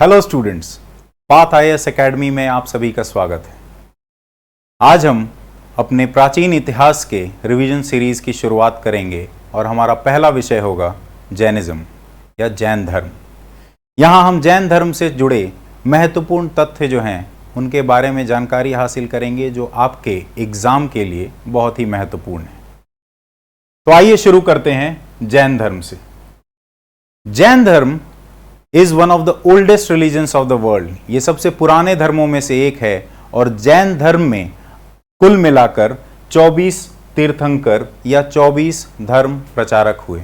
Hello students, path IAS academy में आप सभी का स्वागत है। आज हम अपने प्राचीन इतिहास के रिवीजन सीरीज की शुरुआत करेंगे और हमारा पहला विषय होगा जैनिज्म या जैन धर्म। यहाँ हम जैन धर्म से जुड़े महत्वपूर्ण तथ्य जो हैं उनके बारे में जानकारी हासिल करेंगे जो आपके एग्जाम के लिए बहुत ही महत्वपूर्ण है। तो आइए शुरू करते हैं जैन धर्म से। जैन धर्म is one of the oldest religions of the world. ये सबसे पुराने धर्मों में से एक है और जैन धर्म में कुल मिलाकर 24 तीर्थंकर या 24 धर्म प्रचारक हुए।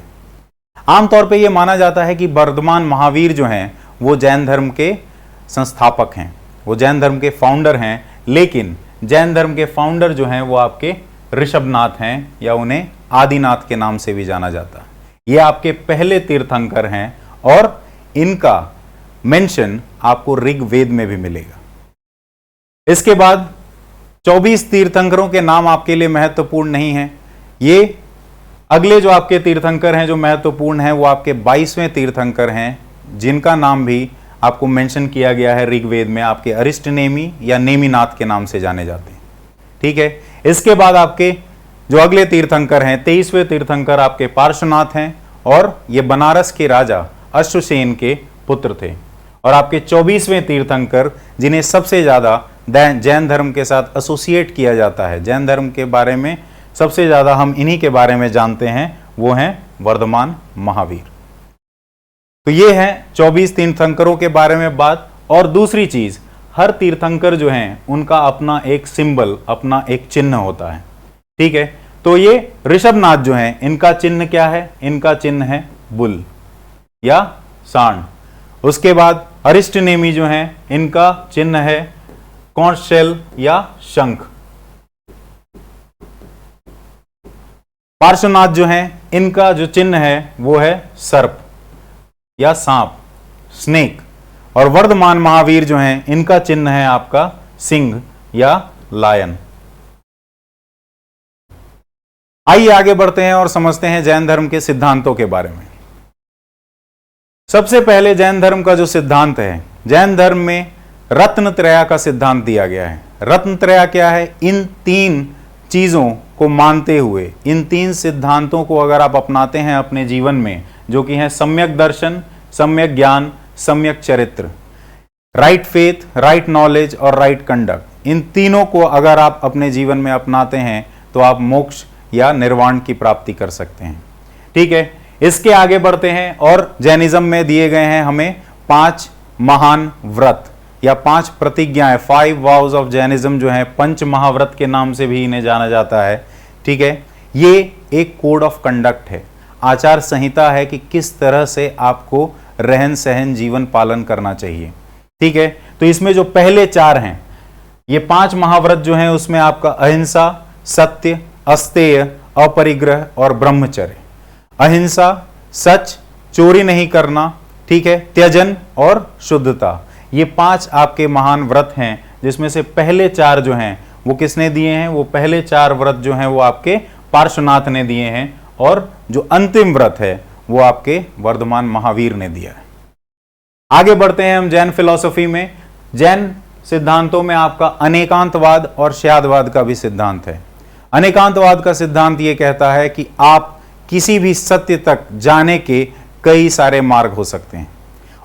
आमतौर पे ये माना जाता है कि वर्धमान महावीर जो हैं वो जैन धर्म के संस्थापक हैं, वो जैन धर्म के फाउंडर हैं। लेकिन जैन धर्म के फाउंडर जो हैं वो आपके ऋषभनाथ हैं या उन्हें आदिनाथ के नाम से भी जाना जाता है। ये आपके पहले तीर्थंकर हैं और इनका मेंशन आपको ऋग्वेद में भी मिलेगा। इसके बाद 24 तीर्थंकरों के नाम आपके लिए महत्वपूर्ण नहीं है। ये अगले जो आपके तीर्थंकर हैं जो महत्वपूर्ण हैं वो आपके 22वें तीर्थंकर हैं जिनका नाम भी आपको मेंशन किया गया है ऋग्वेद में, आपके अरिष्टनेमी या नेमिनाथ के नाम से जाने जाते हैं। ठीक है, इसके बाद आपके जो अगले तीर्थंकर हैं 23वें तीर्थंकर आपके पार्श्वनाथ हैं और ये बनारस के राजा अश्वसेन के पुत्र थे। और आपके 24वें तीर्थंकर जिन्हें सबसे ज्यादा जैन धर्म के साथ एसोसिएट किया जाता है, जैन धर्म के बारे में सबसे ज्यादा हम इन्हीं के बारे में जानते हैं, वो हैं वर्धमान महावीर। तो ये है 24 तीर्थंकरों के बारे में बात। और दूसरी चीज, हर तीर्थंकर जो हैं उनका अपना एक सिंबल, अपना एक चिन्ह होता है। ठीक है, तो ये ऋषभनाथ जो हैं इनका चिन्ह क्या है? इनका चिन्ह है बुल या सांड। उसके बाद अरिष्टनेमी जो हैं इनका चिन्ह है कॉन्च शेल या शंख। पार्श्वनाथ जो हैं इनका जो चिन्ह है वो है सर्प या सांप, स्नेक। और वर्धमान महावीर जो हैं इनका चिन्ह है आपका सिंह या लायन। आइए आगे बढ़ते हैं और समझते हैं जैन धर्म के सिद्धांतों के बारे में। सबसे पहले जैन धर्म का जो सिद्धांत है, जैन धर्म में रत्नत्रया का सिद्धांत दिया गया है। रत्नत्रया क्या है? इन 3 चीजों को मानते हुए, इन 3 सिद्धांतों को अगर आप अपनाते हैं अपने जीवन में, जो कि हैं सम्यक दर्शन, सम्यक ज्ञान, सम्यक चरित्र, राइट फेथ, राइट नॉलेज और राइट कंडक्ट, इन तीनों को अगर आप अपने जीवन में अपनाते हैं तो आप मोक्ष या निर्वाण की प्राप्ति कर सकते हैं। ठीक है, इसके आगे बढ़ते हैं और जैनिज्म में दिए गए हैं हमें 5 महान व्रत या 5 प्रतिज्ञाएं, 5 वाउज ऑफ जैनिज्म जो है, पंच महाव्रत के नाम से भी इन्हें जाना जाता है। ठीक है, ये एक कोड ऑफ कंडक्ट है, आचार संहिता है कि किस तरह से आपको रहन सहन जीवन पालन करना चाहिए। ठीक है, तो इसमें जो पहले 4 हैं, ये 5 महाव्रत जो हैं उसमें आपका अहिंसा, सत्य, अस्तेय, अपरिग्रह और ब्रह्मचर्य। अहिंसा, सच, चोरी नहीं करना, ठीक है, त्यजन और शुद्धता, ये 5 आपके महान व्रत हैं जिसमें से पहले 4 जो हैं वो किसने दिए हैं? वो पहले 4 व्रत जो हैं वो आपके पार्श्वनाथ ने दिए हैं और जो अंतिम व्रत है वो आपके वर्धमान महावीर ने दिया है। आगे बढ़ते हैं हम जैन फिलॉसफी में। जैन सिद्धांतों में आपका अनेकांतवाद और श्यादवाद का भी सिद्धांत है। अनेकांतवाद का सिद्धांत ये कहता है कि आप किसी भी सत्य तक जाने के कई सारे मार्ग हो सकते हैं।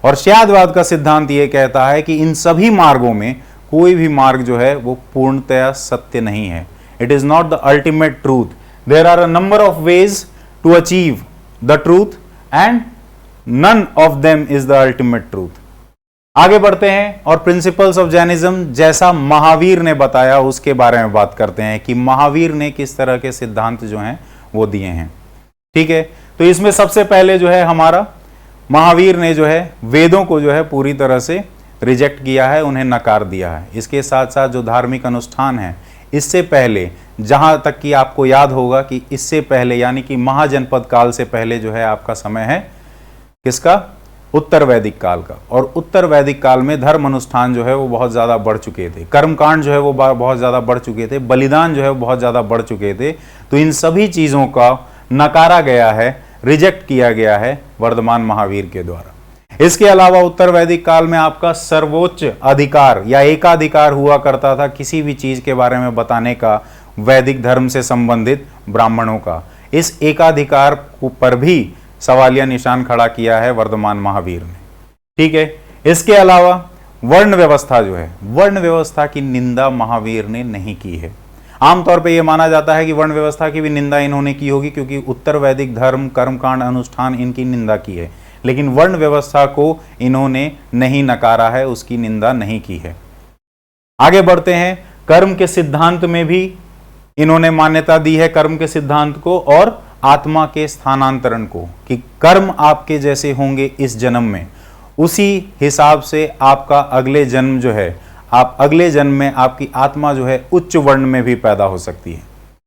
और श्यादवाद का सिद्धांत यह कहता है कि इन सभी मार्गों में कोई भी मार्ग जो है वो पूर्णतया सत्य नहीं है। It is not the ultimate truth, there are a number of ways to achieve the truth and none of them is the ultimate truth. आगे बढ़ते हैं और प्रिंसिपल्स ऑफ जैनिज्म जैसा महावीर ने बताया उसके बारे में बात करते हैं कि महावीर ने किस तरह के सिद्धांत जो हैं वो दिए हैं। ठीक है, तो इसमें सबसे पहले जो है हमारा महावीर ने जो है वेदों को जो है पूरी तरह से रिजेक्ट किया है, उन्हें नकार दिया है। इसके साथ साथ जो धार्मिक अनुष्ठान है, इससे पहले जहां तक कि आपको याद होगा कि इससे पहले यानी कि महाजनपद काल से पहले जो है आपका समय है किसका? उत्तर वैदिक काल का। और उत्तर वैदिक काल में धर्म अनुष्ठान जो है वो बहुत ज़्यादा बढ़ चुके थे, कर्मकांड जो है वो बहुत ज़्यादा बढ़ चुके थे, बलिदान जो है वो बहुत ज़्यादा बढ़ चुके थे। तो इन सभी चीज़ों का नकारा गया है, रिजेक्ट किया गया है वर्धमान महावीर के द्वारा। इसके अलावा उत्तर वैदिक काल में आपका सर्वोच्च अधिकार या एकाधिकार हुआ करता था किसी भी चीज के बारे में बताने का, वैदिक धर्म से संबंधित ब्राह्मणों का। इस एकाधिकार पर भी सवालिया निशान खड़ा किया है वर्धमान महावीर ने। ठीक है, इसके अलावा वर्ण व्यवस्था जो है, वर्ण व्यवस्था की निंदा महावीर ने नहीं की है। आमतौर पे यह माना जाता है कि वर्ण व्यवस्था की भी निंदा इन्होंने की होगी, क्योंकि उत्तर वैदिक धर्म, कर्मकांड, अनुष्ठान इनकी निंदा की है, लेकिन वर्ण व्यवस्था को इन्होंने नहीं नकारा है, उसकी निंदा नहीं की है। आगे बढ़ते हैं, कर्म के सिद्धांत में भी इन्होंने मान्यता दी है, कर्म के सिद्धांत को और आत्मा के स्थानांतरण को, कि कर्म आपके जैसे होंगे इस जन्म में, उसी हिसाब से आपका अगले जन्म जो है, आप अगले जन्म में आपकी आत्मा जो है उच्च वर्ण में भी पैदा हो सकती है।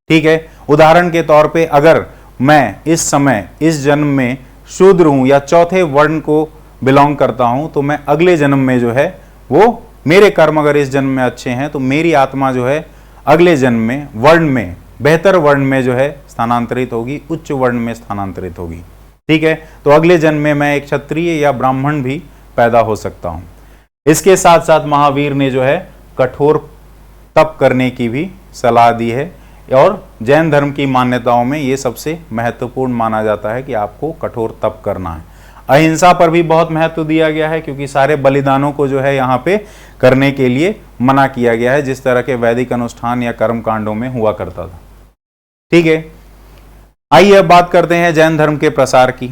ठीक है, उदाहरण के तौर पे अगर मैं इस समय इस जन्म में शूद्र हूं या चौथे वर्ण को बिलोंग करता हूं, तो मैं अगले जन्म में जो है वो, मेरे कर्म अगर इस जन्म में अच्छे हैं तो मेरी आत्मा जो है अगले जन्म में वर्ण में, बेहतर वर्ण में जो है स्थानांतरित होगी, उच्च वर्ण में स्थानांतरित होगी। ठीक है, तो अगले जन्म में मैं एक क्षत्रिय या ब्राह्मण भी पैदा हो सकता हूं। इसके साथ साथ महावीर ने जो है कठोर तप करने की भी सलाह दी है, और जैन धर्म की मान्यताओं में ये सबसे महत्वपूर्ण माना जाता है कि आपको कठोर तप करना है। अहिंसा पर भी बहुत महत्व दिया गया है, क्योंकि सारे बलिदानों को जो है यहाँ पे करने के लिए मना किया गया है, जिस तरह के वैदिक अनुष्ठान या कर्म कांडों में हुआ करता था। ठीक है, आइए अब बात करते हैं जैन धर्म के प्रसार की।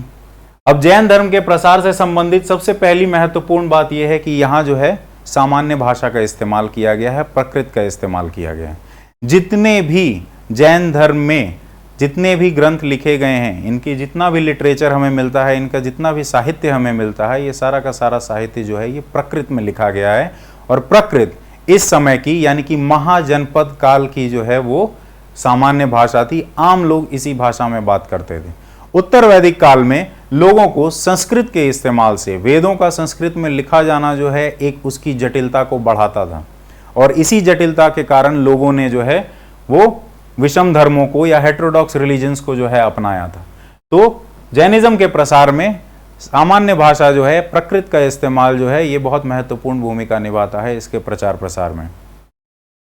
अब जैन धर्म के प्रसार से संबंधित सबसे पहली महत्वपूर्ण बात यह है कि यहाँ जो है सामान्य भाषा का इस्तेमाल किया गया है, प्रकृत का इस्तेमाल किया गया है। जितने भी जैन धर्म में जितने भी ग्रंथ लिखे गए हैं, इनकी जितना भी लिटरेचर हमें मिलता है, इनका जितना भी साहित्य हमें मिलता है, ये सारा का सारा साहित्य जो है ये प्रकृत में लिखा गया है। और प्रकृत इस समय की यानी कि महाजनपद काल की जो है वो सामान्य भाषा थी, आम लोग इसी भाषा में बात करते थे। उत्तर वैदिक काल में लोगों को संस्कृत के इस्तेमाल से, वेदों का संस्कृत में लिखा जाना जो है एक उसकी जटिलता को बढ़ाता था, और इसी जटिलता के कारण लोगों ने जो है वो विषम धर्मों को या हेटेरोडॉक्स रिलीजन्स को जो है अपनाया था। तो जैनिज्म के प्रसार में सामान्य भाषा जो है, प्रकृत का इस्तेमाल जो है, ये बहुत महत्वपूर्ण भूमिका निभाता है इसके प्रचार प्रसार में।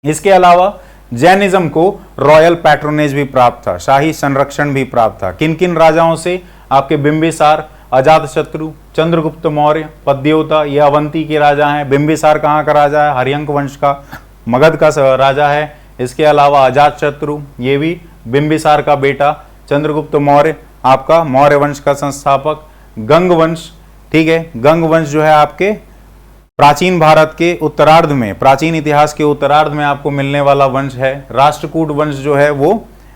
इसके अलावा जैनिज्म को रॉयल पैट्रोनेज भी प्राप्त था, शाही संरक्षण भी प्राप्त था। किन किन राजाओं से? आपके बिंबिसार, अजातशत्रु, चंद्रगुप्त मौर्य, पद्योता, ये अवंती के राजा हैं। बिंबिसार कहाँ का राजा है? हरियंक वंश का, मगध का राजा है। इसके अलावा अजातशत्रु, ये भी बिंबिसार का बेटा। चंद्रगुप्त मौर्य आपका मौर्य वंश का संस्थापक। गंग वंश, ठीक है, गंग वंश जो है आपके प्राचीन भारत के उत्तरार्ध में, प्राचीन इतिहास के उत्तरार्ध में आपको मिलने वाला वंश है। राष्ट्रकूट वंश जो है वो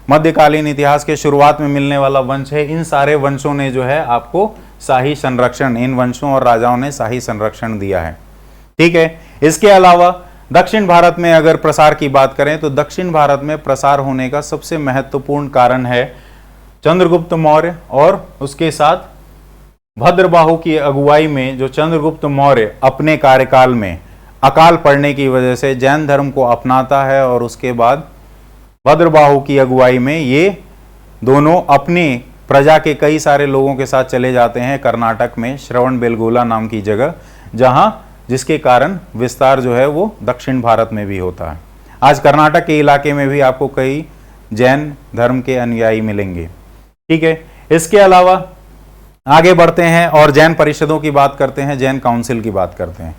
मध्यकालीन इतिहास के शुरुआत में मिलने वाला वंश है। इन सारे वंशों ने जो है आपको शाही संरक्षण, इन वंशों और राजाओं ने शाही संरक्षण दिया है। ठीक है, इसके अलावा दक्षिण भारत में अगर प्रसार की बात करें तो दक्षिण भारत में प्रसार होने का सबसे महत्वपूर्ण कारण है चंद्रगुप्त मौर्य, और उसके साथ भद्रबाहु की अगुवाई में जो चंद्रगुप्त मौर्य अपने कार्यकाल में अकाल पड़ने की वजह से जैन धर्म को अपनाता है, और उसके बाद भद्रबाहु की अगुवाई में ये दोनों अपनी प्रजा के कई सारे लोगों के साथ चले जाते हैं कर्नाटक में श्रवण बेलगोला नाम की जगह, जहां जिसके कारण विस्तार जो है वो दक्षिण भारत में भी होता है। आज कर्नाटक के इलाके में भी आपको कई जैन धर्म के अनुयायी मिलेंगे। ठीक है, इसके अलावा आगे बढ़ते हैं और जैन परिषदों की बात करते हैं, जैन काउंसिल की बात करते हैं।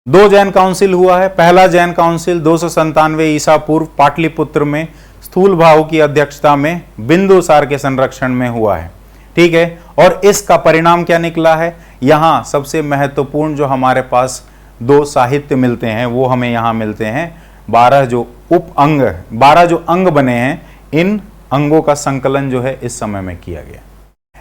2 जैन काउंसिल हुआ है। पहला जैन काउंसिल 297 ईसा पूर्व पाटलिपुत्र में स्थूल भाव की अध्यक्षता में बिंदुसार के संरक्षण में हुआ है। ठीक है, और इसका परिणाम क्या निकला है? यहां सबसे महत्वपूर्ण जो हमारे पास 2 साहित्य मिलते हैं वो हमें यहां मिलते हैं। 12 जो उप अंग, 12 जो अंग बने हैं, इन अंगों का संकलन जो है इस समय में किया गया।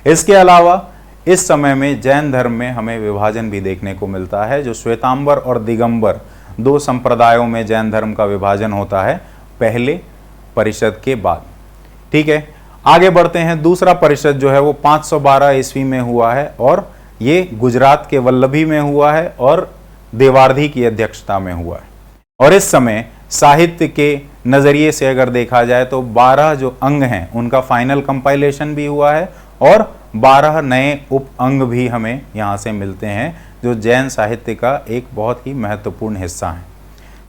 इसके अलावा इस समय में जैन धर्म में हमें विभाजन भी देखने को मिलता है। जो श्वेतांबर और दिगंबर 2 संप्रदायों में जैन धर्म का विभाजन होता है पहले परिषद के बाद। ठीक है, आगे बढ़ते हैं। दूसरा परिषद जो है वो 512 ईस्वी में हुआ है, और ये गुजरात के वल्लभी में हुआ है और देवार्धी की अध्यक्षता में हुआ है। और इस समय साहित्य के नजरिए से अगर देखा जाए तो 12 जो अंग हैं उनका फाइनल कंपाइलेशन भी हुआ है, और 12 नए उप अंग भी हमें यहाँ से मिलते हैं, जो जैन साहित्य का एक बहुत ही महत्वपूर्ण हिस्सा है।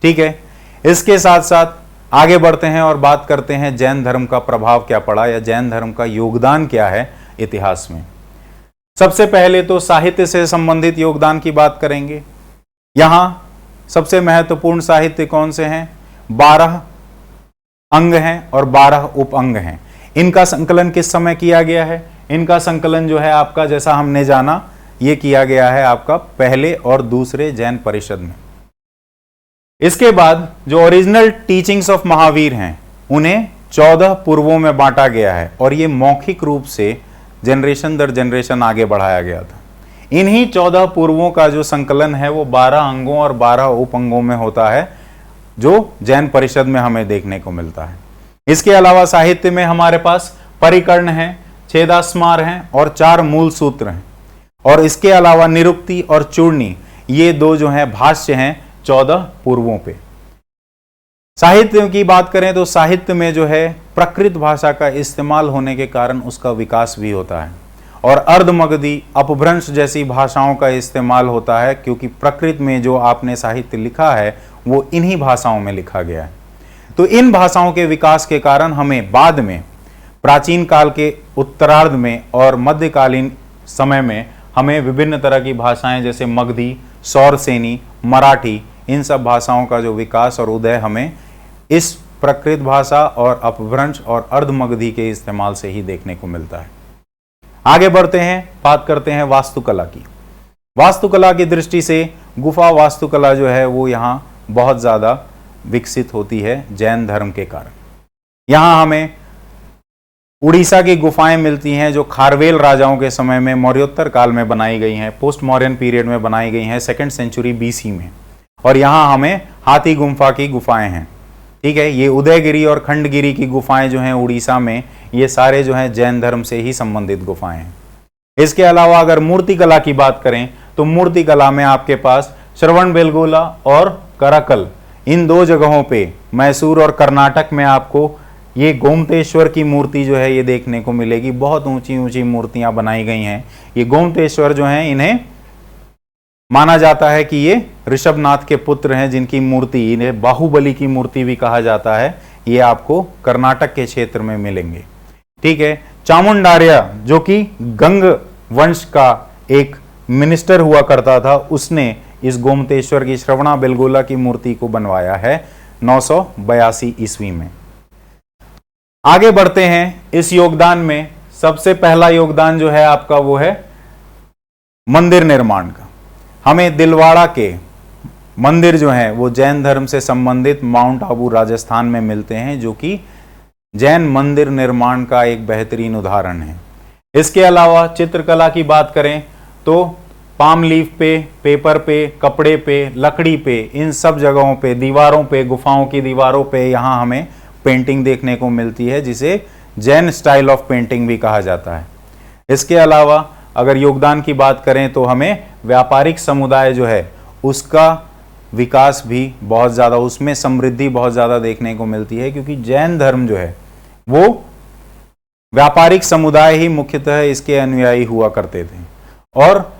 ठीक है, इसके साथ साथ आगे बढ़ते हैं और बात करते हैं जैन धर्म का प्रभाव क्या पड़ा या जैन धर्म का योगदान क्या है इतिहास में। सबसे पहले तो साहित्य से संबंधित योगदान की बात करेंगे। यहां सबसे महत्वपूर्ण साहित्य कौन से हैं? 12 अंग हैं और 12 उप अंग हैं। इनका संकलन किस समय किया गया है? इनका संकलन जो है आपका, जैसा हमने जाना, ये किया गया है आपका पहले और दूसरे जैन परिषद में। इसके बाद जो ओरिजिनल टीचिंग्स ऑफ महावीर हैं उन्हें 14 पूर्वों में बांटा गया है और ये मौखिक रूप से जनरेशन दर जनरेशन आगे बढ़ाया गया था। इन्हीं 14 पूर्वों का जो संकलन है वो 12 अंगों और 12 उप अंगों में होता है, जो जैन परिषद में हमें देखने को मिलता है। इसके अलावा साहित्य में हमारे पास परिकर्ण है, छेदास्मार हैं और 4 मूल सूत्र हैं। और इसके अलावा निरुक्ति और चूर्णी, ये 2 जो हैं भाष्य हैं 14 पूर्वों पे। साहित्य की बात करें तो साहित्य में जो है प्रकृत भाषा का इस्तेमाल होने के कारण उसका विकास भी होता है और अर्धमगधी, अपभ्रंश जैसी भाषाओं का इस्तेमाल होता है, क्योंकि प्रकृत में जो आपने साहित्य लिखा है वो इन्हीं भाषाओं में लिखा गया है। तो इन भाषाओं के विकास के कारण हमें बाद में प्राचीन काल के उत्तरार्ध में और मध्यकालीन समय में हमें विभिन्न तरह की भाषाएं जैसे मगधी, सौरसेनी, मराठी, इन सब भाषाओं का जो विकास और उदय हमें इस प्रकृत भाषा और अपभ्रंश और अर्धमगधी के इस्तेमाल से ही देखने को मिलता है। आगे बढ़ते हैं, बात करते हैं वास्तुकला की। वास्तुकला की दृष्टि से गुफा वास्तुकला जो है वो यहाँ बहुत ज़्यादा विकसित होती है जैन धर्म के कारण। यहाँ हमें उड़ीसा की गुफाएं मिलती हैं जो खारवेल राजाओं के समय में मौर्योत्तर काल में बनाई गई हैं, पोस्ट मॉडर्न पीरियड में बनाई गई हैं, 2nd सेंचुरी BC में। और यहाँ हमें हाथी गुम्फा की गुफाएं हैं। ठीक है, ये उदयगिरी और खंडगिरी की गुफाएं जो हैं उड़ीसा में, ये सारे जो हैं जैन धर्म से ही संबंधित गुफाएं हैं। इसके अलावा अगर मूर्तिकला की बात करें तो मूर्तिकला में आपके पास श्रवणबेलगोला और कराकल, इन 2 जगहों पे मैसूर और कर्नाटक में आपको ये गोमतेश्वर की मूर्ति जो है ये देखने को मिलेगी। बहुत ऊंची ऊंची मूर्तियां बनाई गई हैं। ये गोमतेश्वर जो हैं इन्हें माना जाता है कि ये ऋषभनाथ के पुत्र हैं, जिनकी मूर्ति, इन्हें बाहुबली की मूर्ति भी कहा जाता है। ये आपको कर्नाटक के क्षेत्र में मिलेंगे। ठीक है, चामुंडार्य जो कि गंग वंश का एक मिनिस्टर हुआ करता था, उसने इस गोमतेश्वर की श्रवणाबेलगोला की मूर्ति को बनवाया है 982 ईस्वी में। आगे बढ़ते हैं, इस योगदान में सबसे पहला योगदान जो है आपका वो है मंदिर निर्माण का। हमें दिलवाड़ा के मंदिर जो हैं वो जैन धर्म से संबंधित माउंट आबू राजस्थान में मिलते हैं, जो कि जैन मंदिर निर्माण का एक बेहतरीन उदाहरण है। इसके अलावा चित्रकला की बात करें तो पाम लीफ पे, पेपर पे, कपड़े पे, लकड़ी पे, इन सब जगहों पे, दीवारों पे, गुफाओं की दीवारों पे यहाँ हमें पेंटिंग देखने को मिलती है, जिसे जैन स्टाइल ऑफ पेंटिंग भी कहा जाता है। इसके अलावा अगर योगदान की बात करें तो हमें व्यापारिक समुदाय जो है उसका विकास भी बहुत ज़्यादा, उसमें समृद्धि बहुत ज़्यादा देखने को मिलती है, क्योंकि जैन धर्म जो है वो व्यापारिक समुदाय ही मुख्यतः इसके अनुयायी हुआ करते थे और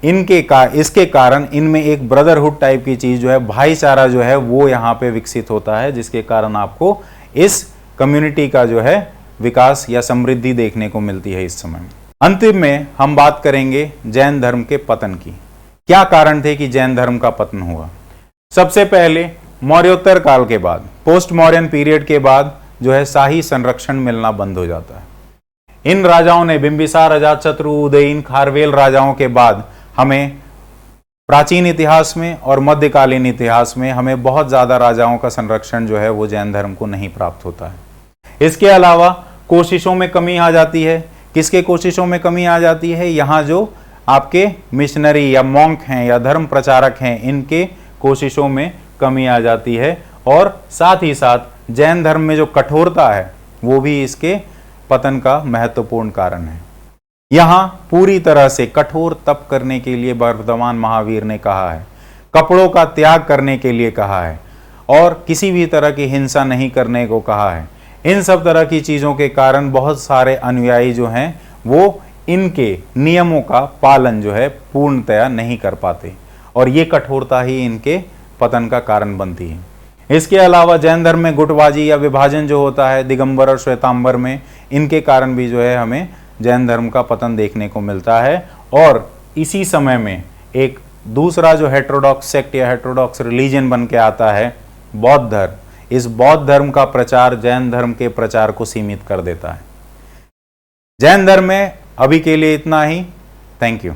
इसके कारण इनमें एक ब्रदरहुड टाइप की चीज़ जो है, भाईचारा जो है वो यहाँ पे विकसित होता है, जिसके कारण आपको इस कम्युनिटी का जो है विकास या समृद्धि देखने को मिलती है इस समय में। अंतिम में हम बात करेंगे जैन धर्म के पतन की। क्या कारण थे कि जैन धर्म का पतन हुआ? सबसे पहले मौर्योत्तर काल के बाद, पोस्ट मॉडर्न पीरियड के बाद जो है शाही संरक्षण मिलना बंद हो जाता है। इन राजाओं ने, बिंबिसार, अजातशत्रु, उदयीन, खारवेल राजाओं के बाद हमें प्राचीन इतिहास में और मध्यकालीन इतिहास में हमें बहुत ज़्यादा राजाओं का संरक्षण जो है वो जैन धर्म को नहीं प्राप्त होता है। इसके अलावा कोशिशों में कमी आ जाती है। किसके कोशिशों में कमी आ जाती है? यहाँ जो आपके मिशनरी या मॉन्क हैं या धर्म प्रचारक हैं, इनके कोशिशों में कमी आ जाती है और साथ ही साथ जैन धर्म में जो कठोरता है वो भी इसके पतन का महत्वपूर्ण कारण है। यहाँ पूरी तरह से कठोर तप करने के लिए वर्तमान महावीर ने कहा है, कपड़ों का त्याग करने के लिए कहा है और किसी भी तरह की हिंसा नहीं करने को कहा है। इन सब तरह की चीज़ों के कारण बहुत सारे अनुयायी जो हैं वो इनके नियमों का पालन जो है पूर्णतया नहीं कर पाते और ये कठोरता ही इनके पतन का कारण बनती है। इसके अलावा जैन धर्म में गुटबाजी या विभाजन जो होता है दिगंबर और श्वेतांबर में, इनके कारण भी जो है हमें जैन धर्म का पतन देखने को मिलता है। और इसी समय में एक दूसरा जो हेटेरोडॉक्स सेक्ट या हेटेरोडॉक्स रिलीजन बन के आता है, बौद्ध धर्म। इस बौद्ध धर्म का प्रचार जैन धर्म के प्रचार को सीमित कर देता है। जैन धर्म में अभी के लिए इतना ही। Thank you.